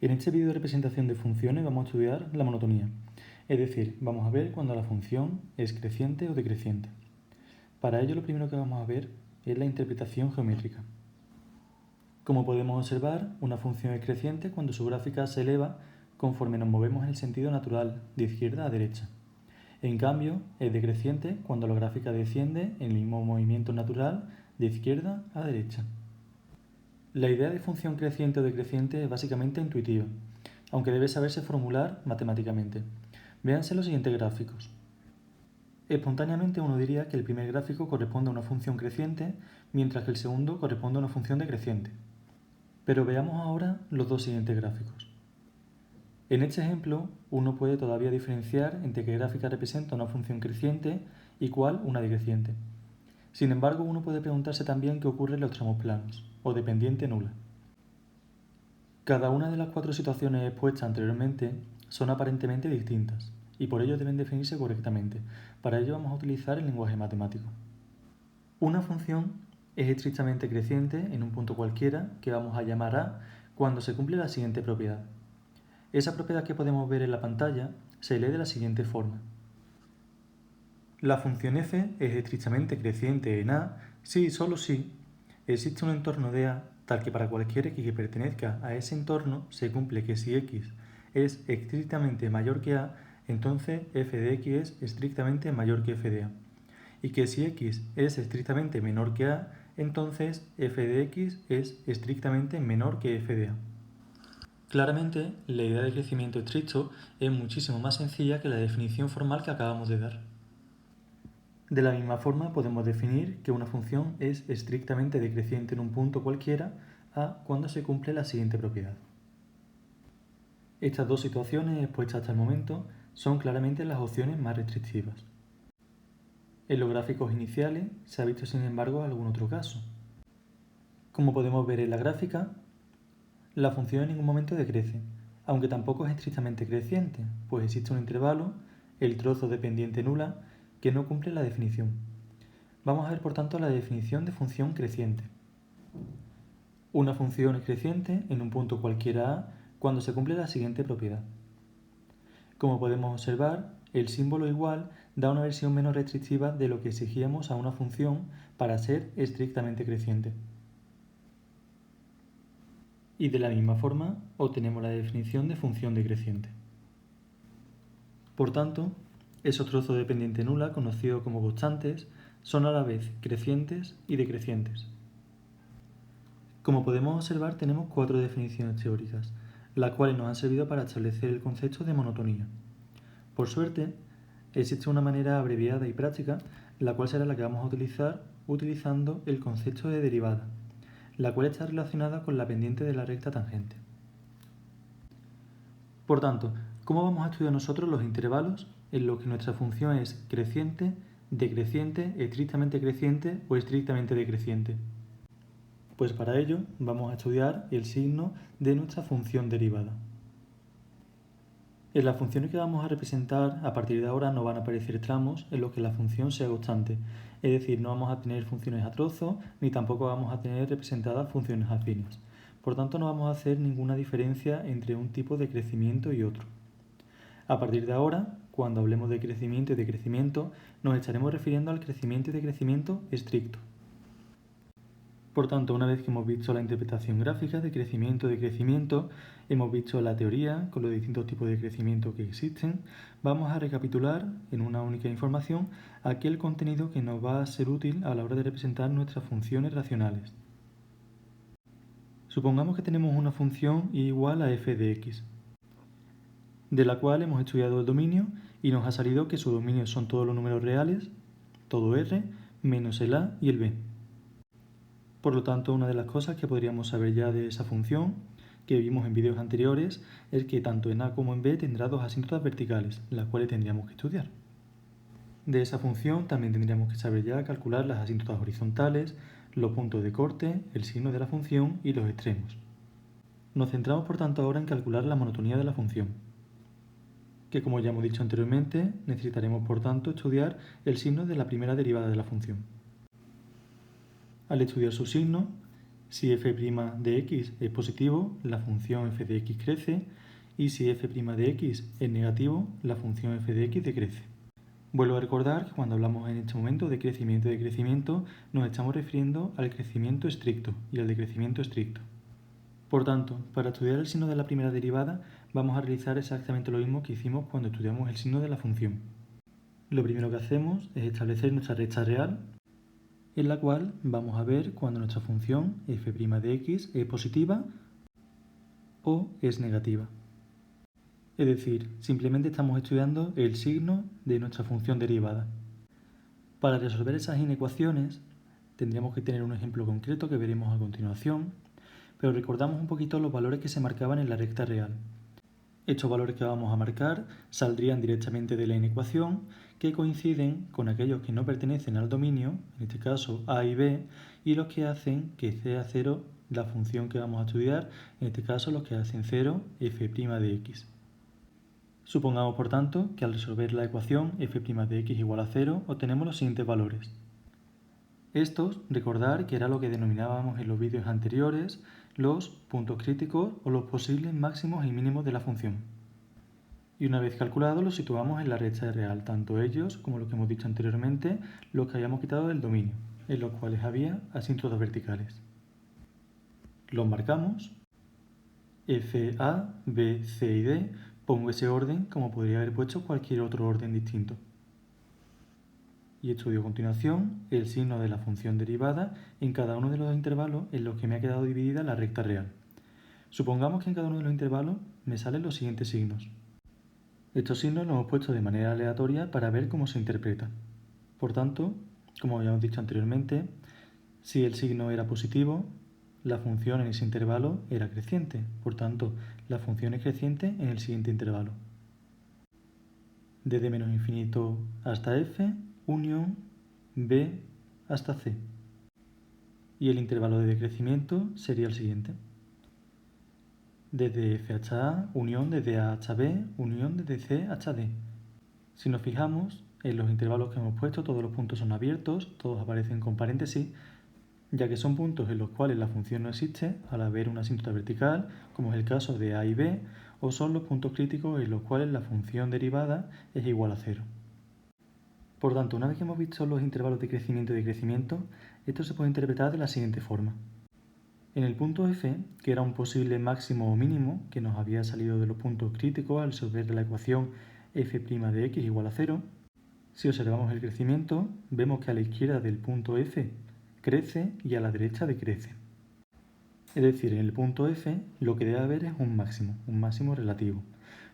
En este vídeo de representación de funciones vamos a estudiar la monotonía, es decir, vamos a ver cuando la función es creciente o decreciente. Para ello lo primero que vamos a ver es la interpretación geométrica. Como podemos observar, una función es creciente cuando su gráfica se eleva conforme nos movemos en el sentido natural, de izquierda a derecha. En cambio, es decreciente cuando la gráfica desciende en el mismo movimiento natural, de izquierda a derecha. La idea de función creciente o decreciente es básicamente intuitiva, aunque debe saberse formular matemáticamente. Véanse los siguientes gráficos. Espontáneamente uno diría que el primer gráfico corresponde a una función creciente, mientras que el segundo corresponde a una función decreciente. Pero veamos ahora los dos siguientes gráficos. En este ejemplo, uno puede todavía diferenciar entre qué gráfica representa una función creciente y cuál una decreciente. Sin embargo, uno puede preguntarse también qué ocurre en los tramos planos, o de pendiente nula. Cada una de las cuatro situaciones expuestas anteriormente son aparentemente distintas, y por ello deben definirse correctamente. Para ello vamos a utilizar el lenguaje matemático. Una función es estrictamente creciente en un punto cualquiera que vamos a llamar A cuando se cumple la siguiente propiedad. Esa propiedad que podemos ver en la pantalla se lee de la siguiente forma. La función f es estrictamente creciente en A si y solo si existe un entorno de A tal que para cualquier x que pertenezca a ese entorno se cumple que si x es estrictamente mayor que A, entonces f de x es estrictamente mayor que f de A. Y que si x es estrictamente menor que A, entonces f de x es estrictamente menor que f de A. Claramente, la idea de crecimiento estricto es muchísimo más sencilla que la definición formal que acabamos de dar. De la misma forma, podemos definir que una función es estrictamente decreciente en un punto cualquiera A cuando se cumple la siguiente propiedad. Estas dos situaciones expuestas hasta el momento son claramente las opciones más restrictivas. En los gráficos iniciales se ha visto sin embargo algún otro caso. Como podemos ver en la gráfica, la función en ningún momento decrece, aunque tampoco es estrictamente creciente, pues existe un intervalo, el trozo de pendiente nula, que no cumple la definición. Vamos a ver por tanto la definición de función creciente. Una función es creciente en un punto cualquiera A cuando se cumple la siguiente propiedad. Como podemos observar, el símbolo igual da una versión menos restrictiva de lo que exigíamos a una función para ser estrictamente creciente. Y de la misma forma obtenemos la definición de función decreciente. Por tanto, esos trozos de pendiente nula, conocidos como constantes, son a la vez crecientes y decrecientes. Como podemos observar, tenemos cuatro definiciones teóricas, las cuales nos han servido para establecer el concepto de monotonía. Por suerte, existe una manera abreviada y práctica, la cual será la que vamos a utilizar utilizando el concepto de derivada, la cual está relacionada con la pendiente de la recta tangente. Por tanto, ¿cómo vamos a estudiar nosotros los intervalos en los que nuestra función es creciente, decreciente, estrictamente creciente o estrictamente decreciente? Pues para ello vamos a estudiar el signo de nuestra función derivada. En las funciones que vamos a representar a partir de ahora no van a aparecer tramos en los que la función sea constante, es decir, no vamos a tener funciones a trozos ni tampoco vamos a tener representadas funciones afines. Por tanto, no vamos a hacer ninguna diferencia entre un tipo de crecimiento y otro. A partir de ahora, cuando hablemos de crecimiento y decrecimiento, nos estaremos refiriendo al crecimiento y decrecimiento estricto. Por tanto, una vez que hemos visto la interpretación gráfica de crecimiento y decrecimiento, hemos visto la teoría con los distintos tipos de crecimiento que existen, vamos a recapitular en una única información aquel contenido que nos va a ser útil a la hora de representar nuestras funciones racionales. Supongamos que tenemos una función y igual a f de x, de la cual hemos estudiado el dominio y nos ha salido que sus dominios son todos los números reales, todo r, menos el a y el b. Por lo tanto, una de las cosas que podríamos saber ya de esa función, que vimos en vídeos anteriores, es que tanto en a como en b tendrá dos asíntotas verticales, las cuales tendríamos que estudiar. De esa función también tendríamos que saber ya calcular las asíntotas horizontales, los puntos de corte, el signo de la función y los extremos. Nos centramos por tanto ahora en calcular la monotonía de la función, que como ya hemos dicho anteriormente, necesitaremos por tanto estudiar el signo de la primera derivada de la función. Al estudiar su signo, si f' de x es positivo, la función f de x crece, y si f' de x es negativo, la función f de x decrece. Vuelvo a recordar que cuando hablamos en este momento de crecimiento y decrecimiento, nos estamos refiriendo al crecimiento estricto y al decrecimiento estricto. Por tanto, para estudiar el signo de la primera derivada, vamos a realizar exactamente lo mismo que hicimos cuando estudiamos el signo de la función. Lo primero que hacemos es establecer nuestra recta real, en la cual vamos a ver cuando nuestra función f' de x es positiva o es negativa. Es decir, simplemente estamos estudiando el signo de nuestra función derivada. Para resolver esas inecuaciones tendríamos que tener un ejemplo concreto que veremos a continuación, pero recordamos un poquito los valores que se marcaban en la recta real. Estos valores que vamos a marcar saldrían directamente de la inecuación, que coinciden con aquellos que no pertenecen al dominio, en este caso a y b, y los que hacen que sea 0 la función que vamos a estudiar, en este caso los que hacen 0 f' de x. Supongamos, por tanto, que al resolver la ecuación f' de x igual a 0, obtenemos los siguientes valores. Estos, recordar que era lo que denominábamos en los vídeos anteriores los puntos críticos o los posibles máximos y mínimos de la función. Y una vez calculados los situamos en la recta real, tanto ellos como lo que hemos dicho anteriormente, los que habíamos quitado del dominio, en los cuales había asíntotas verticales. Los marcamos, F, A, B, C y D, pongo ese orden como podría haber puesto cualquier otro orden distinto. Y estudio a continuación el signo de la función derivada en cada uno de los intervalos en los que me ha quedado dividida la recta real. Supongamos que en cada uno de los intervalos me salen los siguientes signos. Estos signos los hemos puesto de manera aleatoria para ver cómo se interpreta. Por tanto, como habíamos dicho anteriormente, si el signo era positivo, la función en ese intervalo era creciente. Por tanto, la función es creciente en el siguiente intervalo. Desde menos infinito hasta f, unión b hasta c. Y el intervalo de decrecimiento sería el siguiente. Desde f hasta a, unión desde a hasta b, unión desde c hasta d. Si nos fijamos, en los intervalos que hemos puesto todos los puntos son abiertos, todos aparecen con paréntesis, ya que son puntos en los cuales la función no existe al haber una asíntota vertical, como es el caso de a y b, o son los puntos críticos en los cuales la función derivada es igual a 0. Por tanto, una vez que hemos visto los intervalos de crecimiento y decrecimiento, esto se puede interpretar de la siguiente forma. En el punto f, que era un posible máximo o mínimo que nos había salido de los puntos críticos al resolver la ecuación f' de x igual a 0, si observamos el crecimiento, vemos que a la izquierda del punto f crece y a la derecha decrece. Es decir, en el punto f lo que debe haber es un máximo relativo.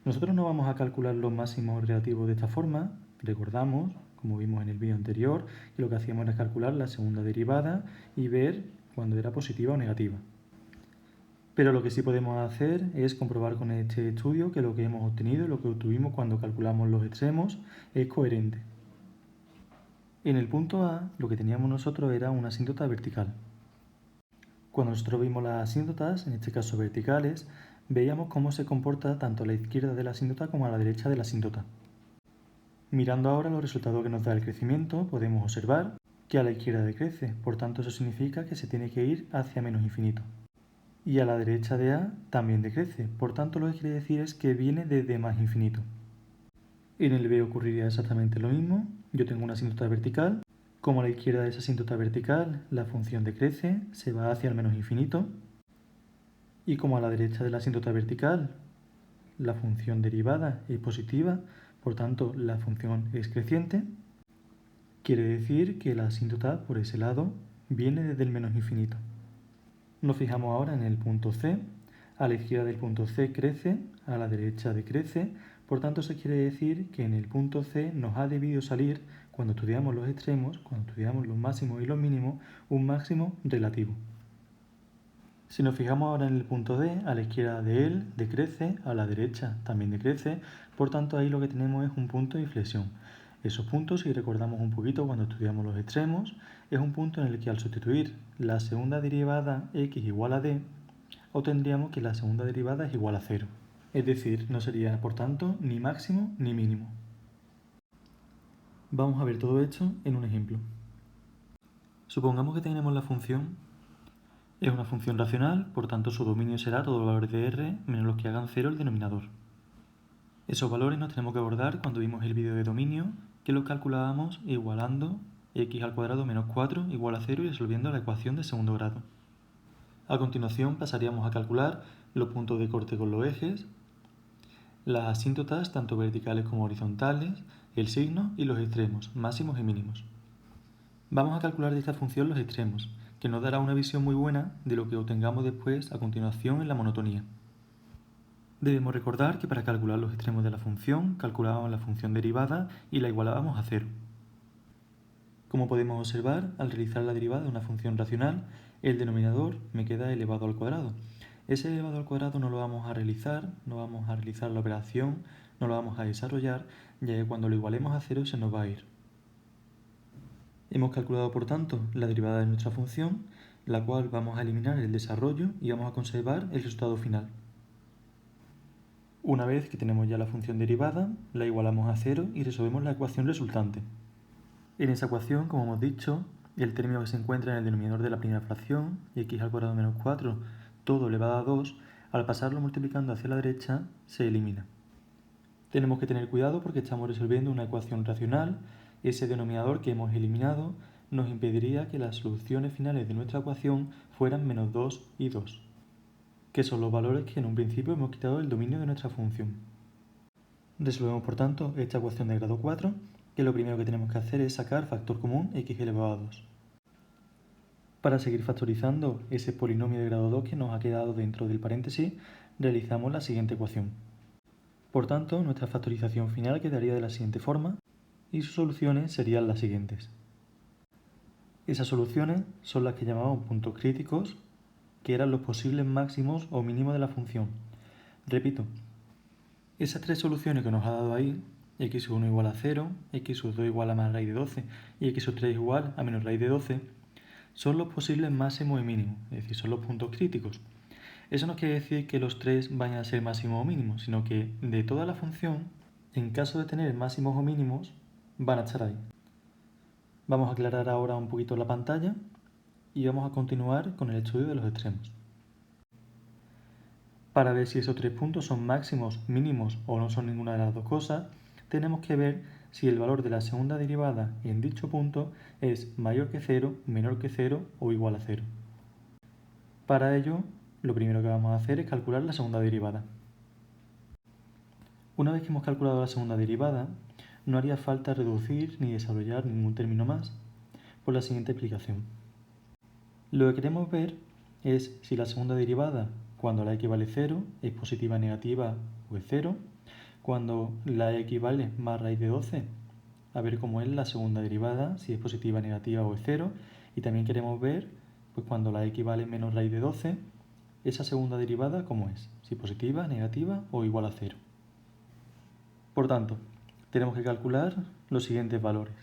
Nosotros no vamos a calcular los máximos relativos de esta forma, recordamos, como vimos en el vídeo anterior, que lo que hacíamos era calcular la segunda derivada y ver cuando era positiva o negativa. Pero lo que sí podemos hacer es comprobar con este estudio que lo que hemos obtenido y lo que obtuvimos cuando calculamos los extremos es coherente. En el punto A lo que teníamos nosotros era una asíntota vertical. Cuando nosotros vimos las asíntotas, en este caso verticales, veíamos cómo se comporta tanto a la izquierda de la asíntota como a la derecha de la asíntota. Mirando ahora los resultados que nos da el crecimiento, podemos observar que a la izquierda decrece, por tanto eso significa que se tiene que ir hacia menos infinito. Y a la derecha de A también decrece, por tanto lo que quiere decir es que viene desde más infinito. En el B ocurriría exactamente lo mismo, yo tengo una asíntota vertical, como a la izquierda de esa asíntota vertical la función decrece, se va hacia el menos infinito, y como a la derecha de la asíntota vertical la función derivada es positiva, por tanto la función es creciente, quiere decir que la asíntota por ese lado viene desde el menos infinito. Nos fijamos ahora en el punto C, a la izquierda del punto C crece, a la derecha decrece, por tanto eso quiere decir que en el punto C nos ha debido salir, cuando estudiamos los extremos, cuando estudiamos los máximos y los mínimos, un máximo relativo. Si nos fijamos ahora en el punto D, a la izquierda de él decrece, a la derecha también decrece, por tanto ahí lo que tenemos es un punto de inflexión. Esos puntos, si recordamos un poquito cuando estudiamos los extremos, es un punto en el que al sustituir la segunda derivada x igual a d, obtendríamos que la segunda derivada es igual a 0. Es decir, no sería, por tanto, ni máximo ni mínimo. Vamos a ver todo esto en un ejemplo. Supongamos que tenemos la función Es una función racional, por tanto su dominio será todos los valores de r menos los que hagan 0 el denominador. Esos valores nos tenemos que acordar cuando vimos el vídeo de dominio, que los calculábamos igualando x al cuadrado menos 4 igual a 0 y resolviendo la ecuación de segundo grado. A continuación pasaríamos a calcular los puntos de corte con los ejes, las asíntotas tanto verticales como horizontales, el signo y los extremos, máximos y mínimos. Vamos a calcular de esta función los extremos, que nos dará una visión muy buena de lo que obtengamos después a continuación en la monotonía. Debemos recordar que para calcular los extremos de la función, calculábamos la función derivada y la igualábamos a 0. Como podemos observar, al realizar la derivada de una función racional, el denominador me queda elevado al cuadrado. Ese elevado al cuadrado no lo vamos a realizar, no vamos a realizar la operación, no lo vamos a desarrollar, ya que cuando lo igualemos a 0 se nos va a ir. Hemos calculado, por tanto, la derivada de nuestra función, la cual vamos a eliminar el desarrollo y vamos a conservar el resultado final. Una vez que tenemos ya la función derivada, la igualamos a 0 y resolvemos la ecuación resultante. En esa ecuación, como hemos dicho, el término que se encuentra en el denominador de la primera fracción, x al cuadrado menos 4, todo elevado a 2, al pasarlo multiplicando hacia la derecha, se elimina. Tenemos que tener cuidado porque estamos resolviendo una ecuación racional. Ese denominador que hemos eliminado nos impediría que las soluciones finales de nuestra ecuación fueran menos 2 y 2, que son los valores que en un principio hemos quitado del dominio de nuestra función. Resolvemos, por tanto, esta ecuación de grado 4, que lo primero que tenemos que hacer es sacar factor común x elevado a 2. Para seguir factorizando ese polinomio de grado 2 que nos ha quedado dentro del paréntesis, realizamos la siguiente ecuación. Por tanto, nuestra factorización final quedaría de la siguiente forma y sus soluciones serían las siguientes. Esas soluciones son las que llamamos puntos críticos, que eran los posibles máximos o mínimos de la función. Repito, esas tres soluciones que nos ha dado ahí, x sub 1 igual a 0, x sub 2 igual a más raíz de 12 y x sub 3 igual a menos raíz de 12, son los posibles máximos y mínimos, es decir, son los puntos críticos. Eso no quiere decir que los tres vayan a ser máximos o mínimos, sino que de toda la función, en caso de tener máximos o mínimos, van a estar ahí. Vamos a aclarar ahora un poquito la pantalla y vamos a continuar con el estudio de los extremos. Para ver si esos tres puntos son máximos, mínimos o no son ninguna de las dos cosas, tenemos que ver si el valor de la segunda derivada en dicho punto es mayor que 0, menor que 0 o igual a 0. Para ello, lo primero que vamos a hacer es calcular la segunda derivada. Una vez que hemos calculado la segunda derivada, no haría falta reducir ni desarrollar ningún término más, por la siguiente explicación. Lo que queremos ver es si la segunda derivada, cuando la x vale 0, es positiva, negativa o es 0, cuando la x vale más raíz de 12, a ver cómo es la segunda derivada, si es positiva, negativa o es 0, y también queremos ver pues cuando la x vale menos raíz de 12, esa segunda derivada cómo es, si positiva, negativa o igual a 0. Por tanto, tenemos que calcular los siguientes valores,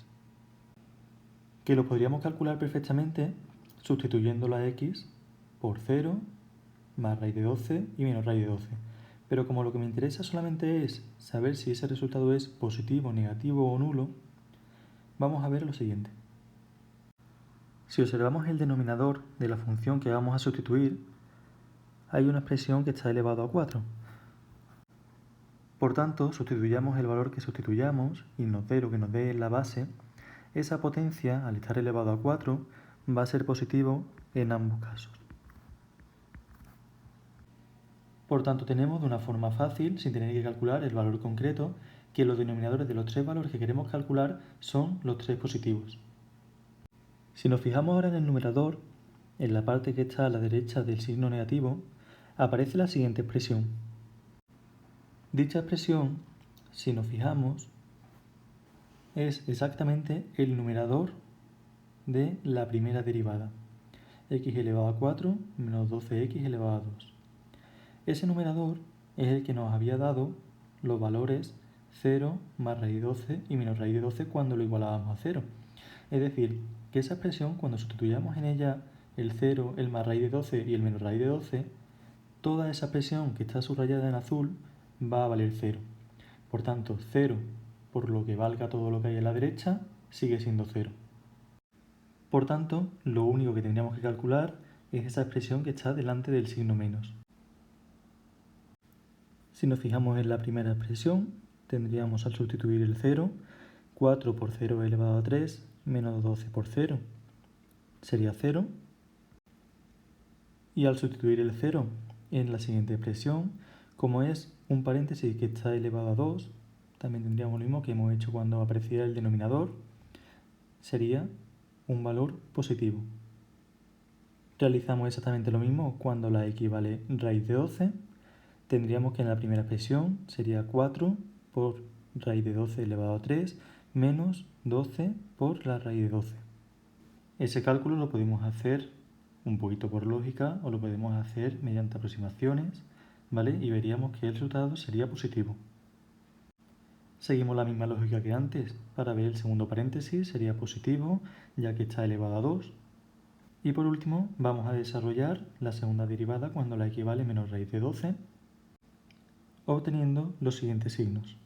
que los podríamos calcular perfectamente sustituyendo la x por 0, más raíz de 12 y menos raíz de 12. Pero como lo que me interesa solamente es saber si ese resultado es positivo, negativo o nulo, vamos a ver lo siguiente. Si observamos el denominador de la función que vamos a sustituir, hay una expresión que está elevado a 4. Por tanto, sustituyamos el valor que sustituyamos y nos dé lo que nos dé la base. Esa potencia, al estar elevado a 4, va a ser positivo en ambos casos. Por tanto, tenemos de una forma fácil, sin tener que calcular el valor concreto, que los denominadores de los tres valores que queremos calcular son los tres positivos. Si nos fijamos ahora en el numerador, en la parte que está a la derecha del signo negativo, aparece la siguiente expresión. Dicha expresión, si nos fijamos, es exactamente el numerador de la primera derivada, x elevado a 4 menos 12x elevado a 2. Ese numerador es el que nos había dado los valores 0, más raíz de 12 y menos raíz de 12 cuando lo igualábamos a 0. Es decir, que esa expresión, cuando sustituyamos en ella el 0, el más raíz de 12 y el menos raíz de 12, toda esa expresión que está subrayada en azul va a valer 0. Por tanto, 0 por lo que valga todo lo que hay a la derecha sigue siendo 0. Por tanto, lo único que tendríamos que calcular es esa expresión que está delante del signo menos. Si nos fijamos en la primera expresión, tendríamos al sustituir el 0, 4 por 0 elevado a 3 menos 12 por 0 sería 0. Y al sustituir el 0 en la siguiente expresión, como es un paréntesis que está elevado a 2, también tendríamos lo mismo que hemos hecho cuando aparecía el denominador, sería un valor positivo. Realizamos exactamente lo mismo cuando la x vale raíz de 12. Tendríamos que en la primera expresión sería 4 por raíz de 12 elevado a 3 menos 12 por la raíz de 12. Ese cálculo lo podemos hacer un poquito por lógica o lo podemos hacer mediante aproximaciones, ¿vale? Y veríamos que el resultado sería positivo. Seguimos la misma lógica que antes. Para ver el segundo paréntesis sería positivo, ya que está elevado a 2. Y por último, vamos a desarrollar la segunda derivada cuando la equivale menos raíz de 12, obteniendo los siguientes signos.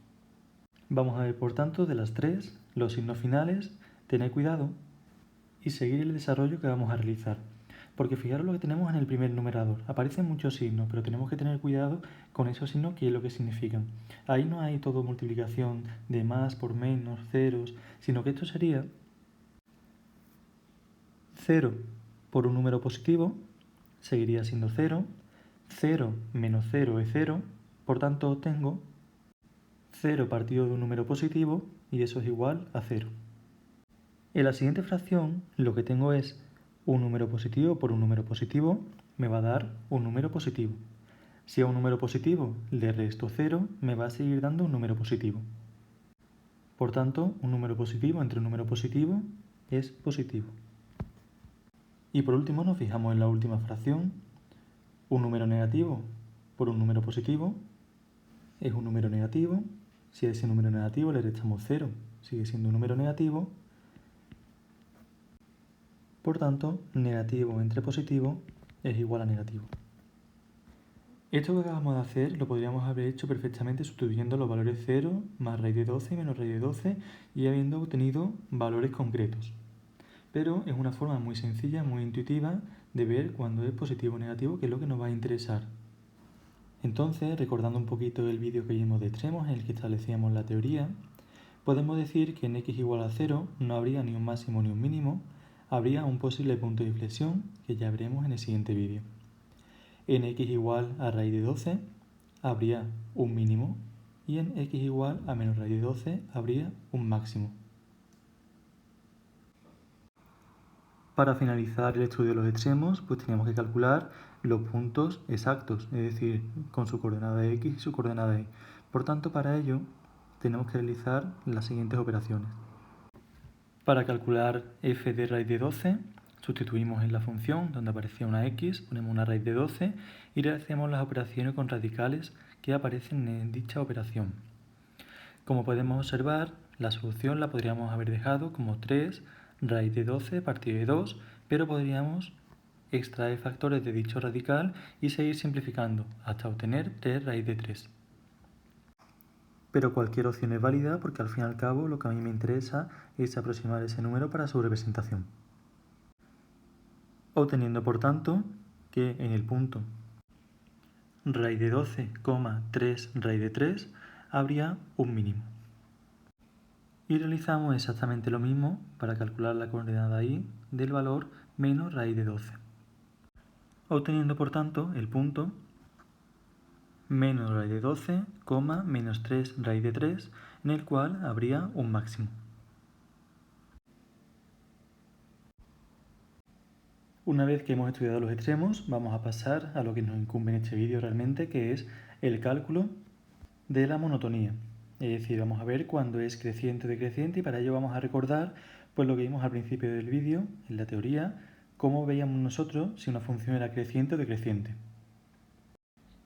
Vamos a ver, por tanto, de las tres, los signos finales, tener cuidado y seguir el desarrollo que vamos a realizar. Porque fijaros lo que tenemos en el primer numerador. Aparecen muchos signos, pero tenemos que tener cuidado con esos signos, qué es lo que significan. Ahí no hay todo multiplicación de más por menos, ceros, sino que esto sería 0 por un número positivo, seguiría siendo 0, 0 menos 0 es 0, por tanto obtengo 0 partido de un número positivo y eso es igual a 0. En la siguiente fracción lo que tengo es un número positivo por un número positivo me va a dar un número positivo. Si a un número positivo le resto 0, me va a seguir dando un número positivo. Por tanto, un número positivo entre un número positivo es positivo. Y por último nos fijamos en la última fracción. Un número negativo por un número positivo es un número negativo. Si a ese número negativo le restamos 0, sigue siendo un número negativo. Por tanto, negativo entre positivo es igual a negativo. Esto que acabamos de hacer lo podríamos haber hecho perfectamente sustituyendo los valores 0 más raíz de 12 y menos raíz de 12 y habiendo obtenido valores concretos. Pero es una forma muy sencilla, muy intuitiva de ver cuándo es positivo o negativo, que es lo que nos va a interesar. Entonces, recordando un poquito el vídeo que vimos de extremos en el que establecíamos la teoría, podemos decir que en x igual a 0 no habría ni un máximo ni un mínimo, habría un posible punto de inflexión que ya veremos en el siguiente vídeo. En x igual a raíz de 12 habría un mínimo y en x igual a menos raíz de 12 habría un máximo. Para finalizar el estudio de los extremos, pues teníamos que calcular los puntos exactos, es decir, con su coordenada x y su coordenada y. Por tanto, para ello tenemos que realizar las siguientes operaciones. Para calcular f de raíz de 12, sustituimos en la función donde aparecía una x, ponemos una raíz de 12 y realizamos las operaciones con radicales que aparecen en dicha operación. Como podemos observar, la solución la podríamos haber dejado como 3 raíz de 12 partido de 2, pero podríamos extraer factores de dicho radical y seguir simplificando hasta obtener 3 raíz de 3. Pero cualquier opción es válida porque al fin y al cabo lo que a mí me interesa es aproximar ese número para su representación. Obteniendo por tanto que en el punto raíz de 12, 3 raíz de 3 habría un mínimo. Y realizamos exactamente lo mismo para calcular la coordenada y del valor menos raíz de 12. Obteniendo por tanto el punto menos raíz de 12, menos 3 raíz de 3, en el cual habría un máximo. Una vez que hemos estudiado los extremos, vamos a pasar a lo que nos incumbe en este vídeo realmente, que es el cálculo de la monotonía. Es decir, vamos a ver cuándo es creciente o decreciente y para ello vamos a recordar pues lo que vimos al principio del vídeo, en la teoría, cómo veíamos nosotros si una función era creciente o decreciente.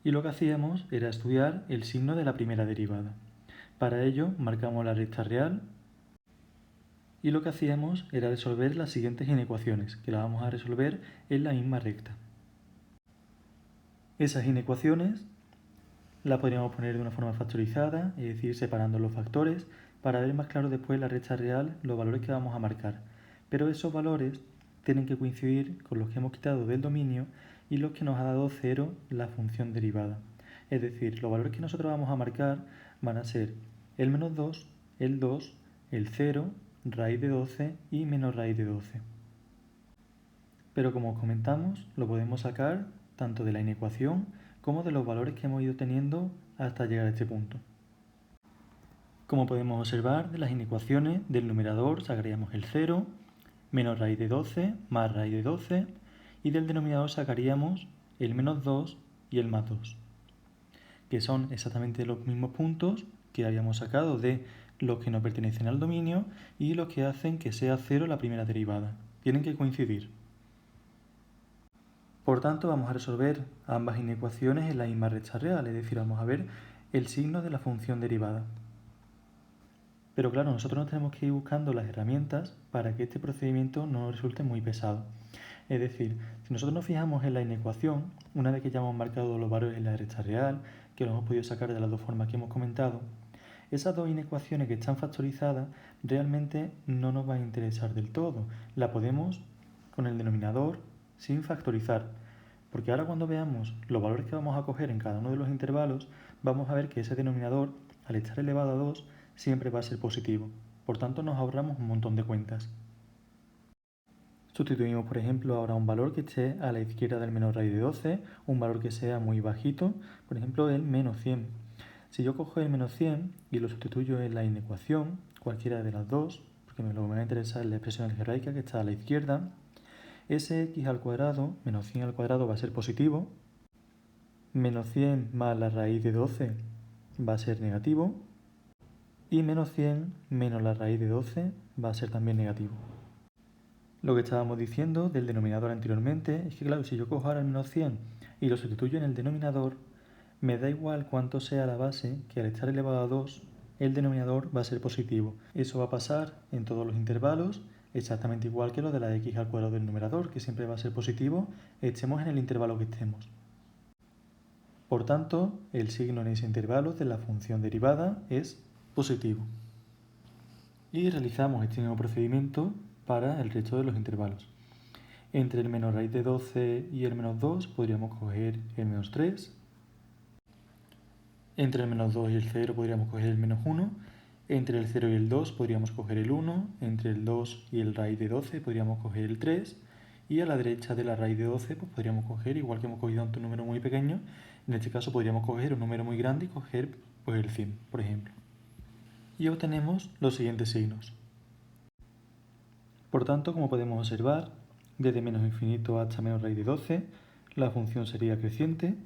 Y lo que hacíamos era estudiar el signo de la primera derivada. Para ello marcamos la recta real y lo que hacíamos era resolver las siguientes inecuaciones, que las vamos a resolver en la misma recta. Esas inecuaciones las podríamos poner de una forma factorizada, es decir, separando los factores, para ver más claro después la recta real los valores que vamos a marcar. Pero esos valores tienen que coincidir con los que hemos quitado del dominio y los que nos ha dado 0 la función derivada. Es decir, los valores que nosotros vamos a marcar van a ser el menos 2, el 2, el 0, raíz de 12 y menos raíz de 12. Pero como os comentamos, lo podemos sacar tanto de la inecuación como de los valores que hemos ido teniendo hasta llegar a este punto. Como podemos observar, de las inecuaciones del numerador sacaríamos el 0, menos raíz de 12, más raíz de 12, y del denominador sacaríamos el menos 2 y el más 2, que son exactamente los mismos puntos que habíamos sacado de los que no pertenecen al dominio y los que hacen que sea 0 la primera derivada. Tienen que coincidir. Por tanto, vamos a resolver ambas inecuaciones en la misma recta real, es decir, vamos a ver el signo de la función derivada. Pero claro, nosotros nos tenemos que ir buscando las herramientas para que este procedimiento no nos resulte muy pesado. Es decir, si nosotros nos fijamos en la inecuación, una vez que ya hemos marcado los valores en la derecha real, que lo hemos podido sacar de las dos formas que hemos comentado, esas dos inecuaciones que están factorizadas realmente no nos van a interesar del todo. La podemos con el denominador sin factorizar, porque ahora cuando veamos los valores que vamos a coger en cada uno de los intervalos, vamos a ver que ese denominador, al estar elevado a 2, siempre va a ser positivo. Por tanto, nos ahorramos un montón de cuentas. Sustituimos, por ejemplo, ahora un valor que esté a la izquierda del menos raíz de 12, un valor que sea muy bajito, por ejemplo, el menos 100. Si yo cojo el menos 100 y lo sustituyo en la inecuación, cualquiera de las dos, porque lo que me va a interesar es la expresión algebraica que está a la izquierda, ese x al cuadrado menos 100 al cuadrado va a ser positivo, menos 100 más la raíz de 12 va a ser negativo, y menos 100 menos la raíz de 12 va a ser también negativo. Lo que estábamos diciendo del denominador anteriormente es que, claro, si yo cojo ahora el menos 100 y lo sustituyo en el denominador, me da igual cuánto sea la base, que al estar elevado a 2, el denominador va a ser positivo. Eso va a pasar en todos los intervalos, exactamente igual que lo de la x al cuadrado del numerador, que siempre va a ser positivo, estemos en el intervalo que estemos. Por tanto, el signo en ese intervalo de la función derivada es positivo. Y realizamos este mismo procedimiento para el resto de los intervalos. Entre el menos raíz de 12 y el menos 2 podríamos coger el menos 3. Entre el menos 2 y el 0 podríamos coger el menos 1. Entre el 0 y el 2 podríamos coger el 1. Entre el 2 y el raíz de 12 podríamos coger el 3. Y a la derecha de la raíz de 12 pues podríamos coger, igual que hemos cogido ante un número muy pequeño, en este caso podríamos coger un número muy grande y coger pues el 100, por ejemplo. Y obtenemos los siguientes signos. Por tanto, como podemos observar, desde menos infinito hasta menos raíz de 12, la función sería creciente,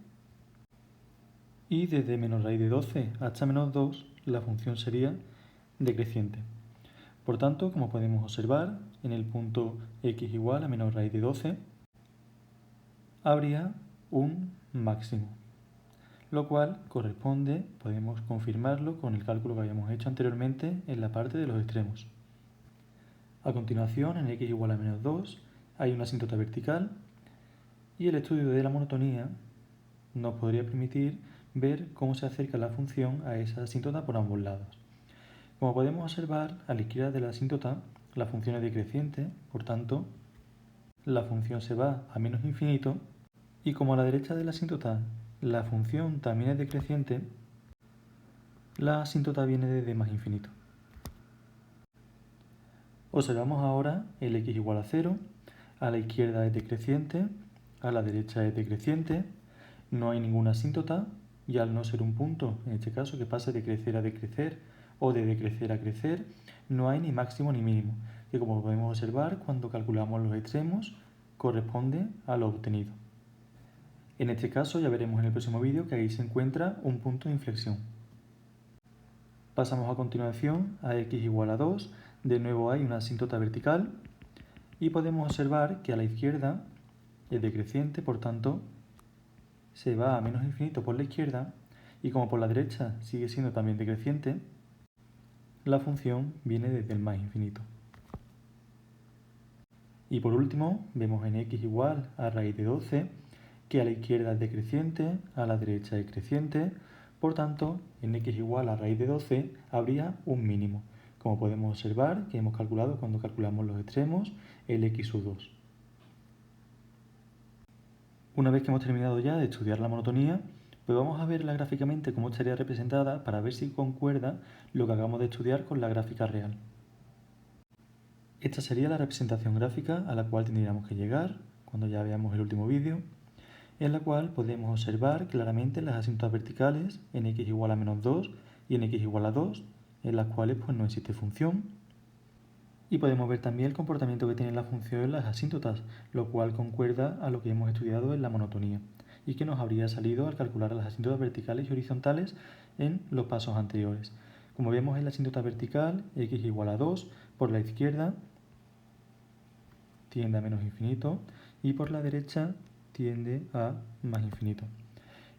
y desde menos raíz de 12 hasta menos 2, la función sería decreciente. Por tanto, como podemos observar, en el punto x igual a menos raíz de 12, habría un máximo, lo cual corresponde, podemos confirmarlo con el cálculo que habíamos hecho anteriormente en la parte de los extremos. A continuación, en x igual a menos 2, hay una asíntota vertical y el estudio de la monotonía nos podría permitir ver cómo se acerca la función a esa asíntota por ambos lados. Como podemos observar, a la izquierda de la asíntota la función es decreciente, por tanto, la función se va a menos infinito, y como a la derecha de la asíntota la función también es decreciente, la asíntota viene desde más infinito. Observamos ahora el x igual a 0, a la izquierda es decreciente, a la derecha es decreciente, no hay ninguna asíntota y al no ser un punto, en este caso que pasa de crecer a decrecer o de decrecer a crecer, no hay ni máximo ni mínimo, que como podemos observar cuando calculamos los extremos corresponde a lo obtenido. En este caso ya veremos en el próximo vídeo que ahí se encuentra un punto de inflexión. Pasamos a continuación a x igual a 2, de nuevo hay una asíntota vertical y podemos observar que a la izquierda es decreciente, por tanto se va a menos infinito por la izquierda y como por la derecha sigue siendo también decreciente, la función viene desde el más infinito. Y por último vemos en x igual a raíz de 12 que a la izquierda es decreciente, a la derecha es creciente, por tanto en x igual a raíz de 12 habría un mínimo, como podemos observar que hemos calculado cuando calculamos los extremos el x sub 2. Una vez que hemos terminado ya de estudiar la monotonía, pues vamos a verla gráficamente cómo estaría representada para ver si concuerda lo que acabamos de estudiar con la gráfica real. Esta sería la representación gráfica a la cual tendríamos que llegar cuando ya veamos el último vídeo, en la cual podemos observar claramente las asíntotas verticales en x igual a menos 2 y en x igual a 2, en las cuales pues no existe función. Y podemos ver también el comportamiento que tiene la función en las asíntotas, lo cual concuerda a lo que hemos estudiado en la monotonía y que nos habría salido al calcular las asíntotas verticales y horizontales en los pasos anteriores. Como vemos en la asíntota vertical, x igual a 2, por la izquierda tiende a menos infinito y por la derecha tiende a más infinito.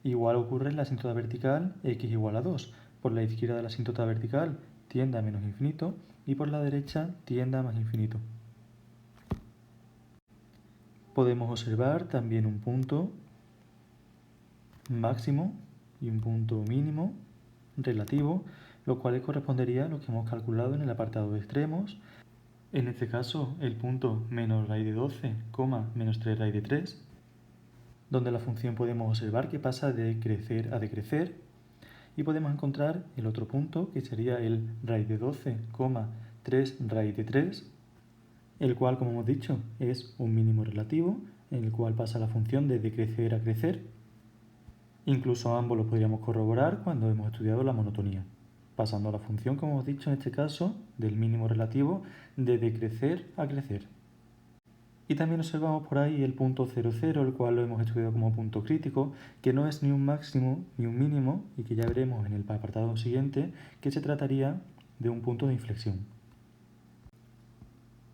Igual ocurre en la asíntota vertical, x igual a 2. Por la izquierda de la asíntota vertical tiende a menos infinito y por la derecha tiende a más infinito. Podemos observar también un punto máximo y un punto mínimo relativo, los cuales correspondería a lo que hemos calculado en el apartado de extremos. En este caso, el punto menos raíz de 12, menos 3 raíz de 3, donde la función podemos observar que pasa de crecer a decrecer, y podemos encontrar el otro punto, que sería el raíz de 12, 3 raíz de 3, el cual, como hemos dicho, es un mínimo relativo, en el cual pasa la función de decrecer a crecer. Incluso ambos los podríamos corroborar cuando hemos estudiado la monotonía, pasando la función, como hemos dicho en este caso, del mínimo relativo de decrecer a crecer. Y también observamos por ahí el punto 0, 0, el cual lo hemos estudiado como punto crítico, que no es ni un máximo ni un mínimo, y que ya veremos en el apartado siguiente, que se trataría de un punto de inflexión.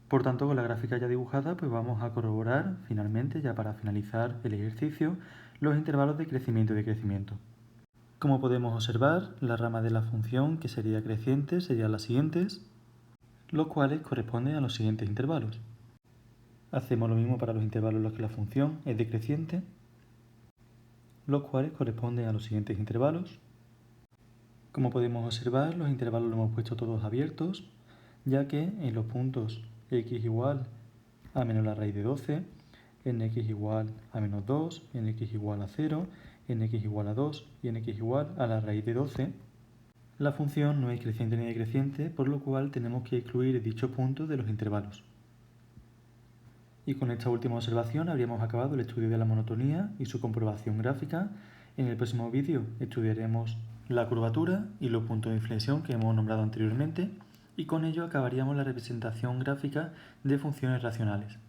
Por tanto, con la gráfica ya dibujada, pues vamos a corroborar finalmente, ya para finalizar el ejercicio, los intervalos de crecimiento y decrecimiento. Como podemos observar, la rama de la función que sería creciente serían las siguientes, los cuales corresponden a los siguientes intervalos. Hacemos lo mismo para los intervalos en los que la función es decreciente, los cuales corresponden a los siguientes intervalos. Como podemos observar, los intervalos los hemos puesto todos abiertos, ya que en los puntos x igual a menos la raíz de 12, en x igual a menos 2, en x igual a 0, en x igual a 2 y en x igual a la raíz de 12, la función no es creciente ni decreciente, por lo cual tenemos que excluir dicho punto de los intervalos. Y con esta última observación habríamos acabado el estudio de la monotonía y su comprobación gráfica. En el próximo vídeo estudiaremos la curvatura y los puntos de inflexión que hemos nombrado anteriormente, y con ello acabaríamos la representación gráfica de funciones racionales.